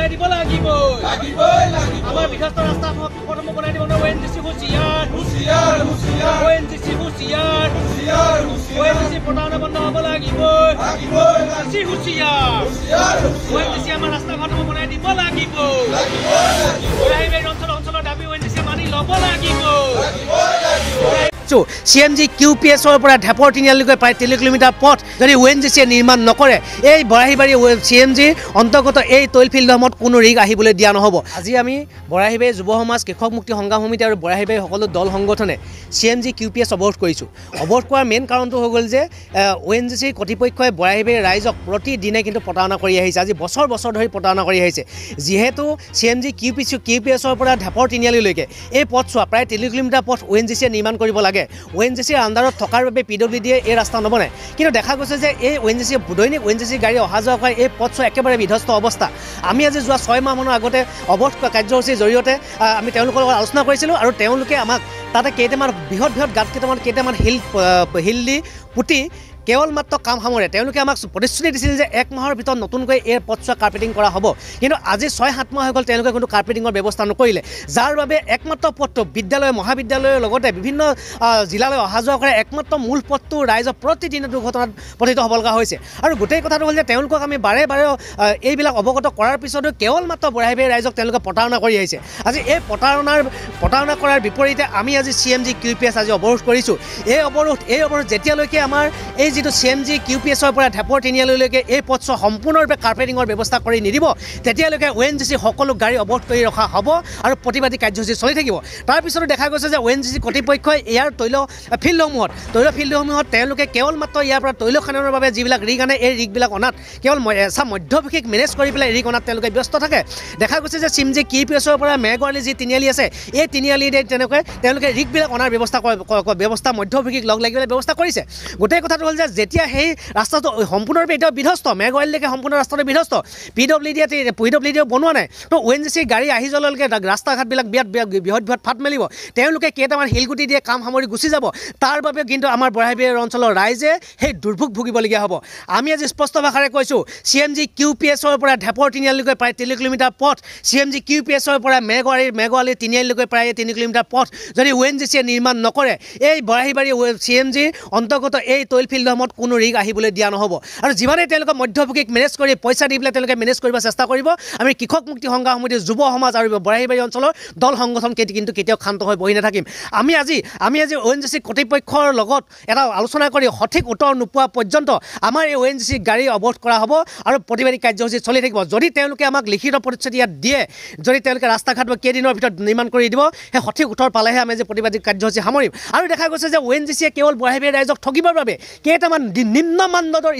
বনাই দিব লাগিব আমাৰ বিকাশ ৰাস্তা পথ বনাই দিব ONGC হুঁচিয়াৰ ONGC হুঁচিয়াৰ ONGC প্ৰদান বন্ধ হ'ব লাগিব হুঁচিয়াৰ ONGC আমাৰ ৰাস্তা ঘাট বনাই দিব লাগিব অঞ্চলৰ দাবী ONGC মানি ল'ব লাগিব CMG QPSৰ পৰা ঢেপৰ তিনিআলিলৈকে প্ৰায় 3 কিলোমিটাৰ পথ যদি ONGCয়ে নিৰ্মাণ নকৰে এই বৰাহীবাৰী CMGৰ অন্তৰ্গত এই তৈল ফিল্ডসমূহত কোনো ৰিগ আহিবলৈ দিয়া নহ'ব। আজি আমি বৰাহীবাৰী যুৱ সমাজ কৃষক মুক্তি সংগ্ৰাম সমিতি আৰু বৰাহীবাৰী সকলো দল সংগঠনে CMG QPS অৱৰোধ কৰিছোঁ। অৱৰোধ কৰাৰ মেইন কাৰণটো হৈ গ'ল যে ONGC কৰ্তৃপক্ষই বৰাহীবাৰী ৰাইজক প্ৰতিদিনে কিন্তু প্ৰতাৰণা কৰি আহিছে। আজি বছৰ বছৰ ধৰি প্ৰতাৰণা কৰি আহিছে। যিহেতু CMG QPSৰ পৰা ঢেপৰ তিনিআলিলৈকে এই পথছোৱা প্ৰায় 3 কিলোমিটাৰ পথ ONGCয়ে নিৰ্মাণ কৰিব লাগে। ONGCৰ আণ্ডাৰত থকাৰ বাবে PWDয়ে এই ৰাস্তা নবনায়। কিন্তু দেখা গৈছে যে এই দৈনিক ONGC গাড়ী অহা যোৱা কৰা এই পথছোৱা একেবাৰে বিধ্বস্ত অৱস্থা। আমি আজি যোৱা 6 মাহমানৰ আগতে অৱৰোধ কাৰ্যসূচীৰ জৰিয়তে আমি তেওঁলোকৰ লগত আলোচনা কৰিছিলোঁ আৰু তেওঁলোকে আমাক তাতে কেইটামান বৃহৎ গাঁত কেইটামান শিল দি পুতি কেৱল মাত্ৰ কাম সামৰে। তেওঁলোকে আমাক প্ৰতিশ্ৰুতি দিছিল যে 1 মাহৰ ভিতৰত নতুনকৈ এই পথছোৱা কাৰ্পেটিং কৰা হ'ব। কিন্তু আজি 6-7 মাহ হৈ গ'ল তেওঁলোকে কোনো কাৰ্পেটিঙৰ ব্যৱস্থা নকৰিলে, যাৰ বাবে একমাত্ৰ পথটো বিদ্যালয় মহাবিদ্যালয়ৰ লগতে বিভিন্ন জিলালৈ অহা যোৱা কৰে একমাত্ৰ মূল পথটো ৰাইজৰ প্ৰতিদিনে দুৰ্ঘটনাত পতিত হ'ব লগা হৈছে। আৰু গোটেই কথাটো হ'ল যে তেওঁলোকক আমি বাৰে এইবিলাক অৱগত কৰাৰ পিছতো কেৱল মাত্ৰ বৰাহীবাৰী ৰাইজক তেওঁলোকে প্ৰতাৰণা কৰি আহিছে। আজি এই প্ৰতাৰণা কৰাৰ বিপৰীতে আমি আজি CMG QPS আজি অৱৰোধ কৰিছোঁ। এই অৱৰোধ যেতিয়ালৈকে আমাৰ এই যিটো CMG QPSৰ পৰা ঢেপৰ তিনিআলিলৈকে এই পথছোৱা সম্পূৰ্ণৰূপে কাৰ্পেটিঙৰ ব্যৱস্থা কৰি নিদিব তেতিয়ালৈকে ONGC সকলো গাড়ী অৱৰোধ কৰি ৰখা হ'ব আৰু প্ৰতিবাদী কাৰ্যসূচী চলি থাকিব। তাৰপিছতো দেখা গৈছে যে ONGC কৰ্তৃপক্ষই ইয়াৰ তৈল ফিল্ডসমূহত তেওঁলোকে কেৱল মাত্ৰ ইয়াৰ পৰা তৈল খাননৰ বাবে যিবিলাক ৰিগ আনে এই ৰিগবিলাক অনাত কেৱল মধ্যভোগীক মেনেজ কৰি পেলাই ৰিগ অনাত তেওঁলোকে ব্যস্ত থাকে। দেখা গৈছে যে CMG QPSৰ পৰা মেঘৱালী যি তিনিআলি আছে এই তিনিআলিতে তেওঁলোকে ৰিগবিলাক অনাৰ ব্যৱস্থা মধ্যভোগীক লগ লাগিবলৈ ব্যৱস্থা কৰিছে। গোটেই কথাটো হ'ল যে যেতিয়া সেই ৰাস্তাটো সম্পূৰ্ণৰূপে এতিয়াও বিধ্বস্ত, মেঘৱালীলৈকে সম্পূৰ্ণ ৰাস্তাটো বিধ্বস্ত, PWDয়ে বনোৱা নাই, তো ONGC গাড়ী আহি যোৱালৈকে ৰাস্তা ঘাটবিলাক বৃহৎ ফাট মেলিব। তেওঁলোকে কেইটামান শিলগুটি দিয়ে কাম সামৰি গুচি যাব। তাৰ বাবে কিন্তু আমাৰ বৰাহীবাৰী অঞ্চলৰ ৰাইজে সেই দুৰ্ভোগ ভুগিবলগীয়া হ'ব। আমি আজি স্পষ্ট ভাষাৰে কৈছোঁ CMG QPSৰ পৰা ঢেপৰ তিনিআলিলৈকে প্ৰায় 3 কিলোমিটাৰ পথ, CMG QPSৰ পৰা মেঘৱালী তিনিআলিলৈকে প্ৰায় 3 কিলোমিটাৰ পথ যদি ONGCয়ে নিৰ্মাণ নকৰে এই বৰাহীবাৰী CMGৰ অন্তৰ্গত এই তৈল ফিল্ডসমূহত কোনো ৰিগ আহিবলৈ দিয়া নহ'ব। আৰু যিমানেই তেওঁলোকে মধ্যভোগীক মেনেজ কৰি পইচা দি পেলাই তেওঁলোকে মেনেজ কৰিব চেষ্টা কৰিব, আমি কৃষক মুক্তি সংগ্ৰাম সমিতিৰ যুৱ সমাজ আৰু বৰাহীবাৰী অঞ্চলৰ দল সংগঠন কিন্তু কেতিয়াও ক্ষান্ত হৈ বহি নাথাকিম। আমি আজি ONGC কৰ্তৃপক্ষৰ লগত এটা আলোচনা কৰি সঠিক উত্তৰ নোপোৱা পৰ্যন্ত আমাৰ এই ONGC গাড়ী অৱৰোধ কৰা হ'ব আৰু প্ৰতিবাদী কাৰ্যসূচী চলি থাকিব। যদি তেওঁলোকে আমাক লিখিত প্ৰতিশ্ৰুতি ইয়াত দিয়ে, যদি তেওঁলোকে ৰাস্তা ঘাট কেইদিনৰ ভিতৰত নিৰ্মাণ কৰি দিব, সেই সঠিক উত্তৰ পালেহে আমি যে প্ৰতিবাদী কাৰ্যসূচী সামৰিম। আৰু দেখা গৈছে যে ONGCয়ে কেৱল বৰাহীবাৰী ৰাইজক ঠগিবৰ বাবে কেইটামান নিম্ন মানদণ্ডৰ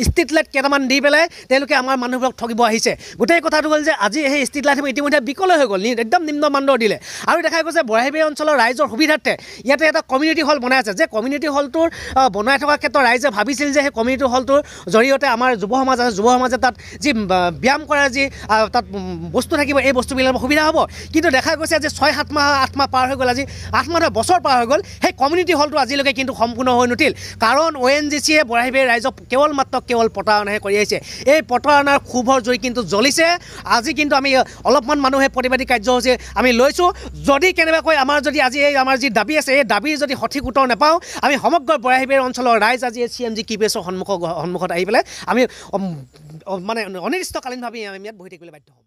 ষ্ট্ৰীট লাইট কেইটামান দি পেলাই তেওঁলোকে আমাৰ মানুহবোৰক ঠগিব আহিছে। গোটেই কথাটো হ'ল যে আজি সেই ষ্ট্ৰীট লাইটসমূহ ইতিমধ্যে বিকল হৈ গ'ল, একদম নিম্ন মানদণ্ড দিলে। আৰু দেখা গৈছে বৰাহীবাৰী অঞ্চলৰ ৰাইজৰ সুবিধাৰ্থে ইয়াতে এটা কমিউনিটি হল বনাই আছে, যে কমিউনিটি হলটোৰ বনাই থকাৰ ক্ষেত্ৰত ৰাইজে ভাবিছিল যে সেই কমিউনিটি হলটোৰ জৰিয়তে আমাৰ যুৱ সমাজে তাত যি ব্যায়াম কৰাৰ যি তাত বস্তু থাকিব এই বস্তুবিলাকৰ সুবিধা হ'ব। কিন্তু দেখা গৈছে যে 6-7 মাহ 8 মাহ পাৰ হৈ গ'ল, আজি 8 মাহ বছৰ পাৰ হৈ গ'ল, সেই কমিউনিটি হলটো আজিলৈকে কিন্তু সম্পূৰ্ণ হৈ নুঠিল। কাৰণ ONGCয়ে বৰাহীবাৰী ৰাইজক কেৱল প্ৰতাৰণাহে কৰি আহিছে। এই প্ৰতাৰণাৰ ক্ষোভৰ জুই কিন্তু জ্বলিছে। আজি কিন্তু আমি অলপমান মানুহে প্ৰতিবাদী কাৰ্যসূচী আমি লৈছোঁ। যদি কেনেবাকৈ আমাৰ যি দাবী আছে এই দাবীৰ যদি সঠিক উত্তৰ নাপাওঁ, আমি সমগ্ৰ বৰাহীবাৰী অঞ্চলৰ ৰাইজ আজি CMG QPSৰ সন্মুখত আহি পেলাই আমি অনিৰ্দিষ্টকালীনভাৱে আমি ইয়াত বহি থাকিবলৈ বাধ্য হ'ম।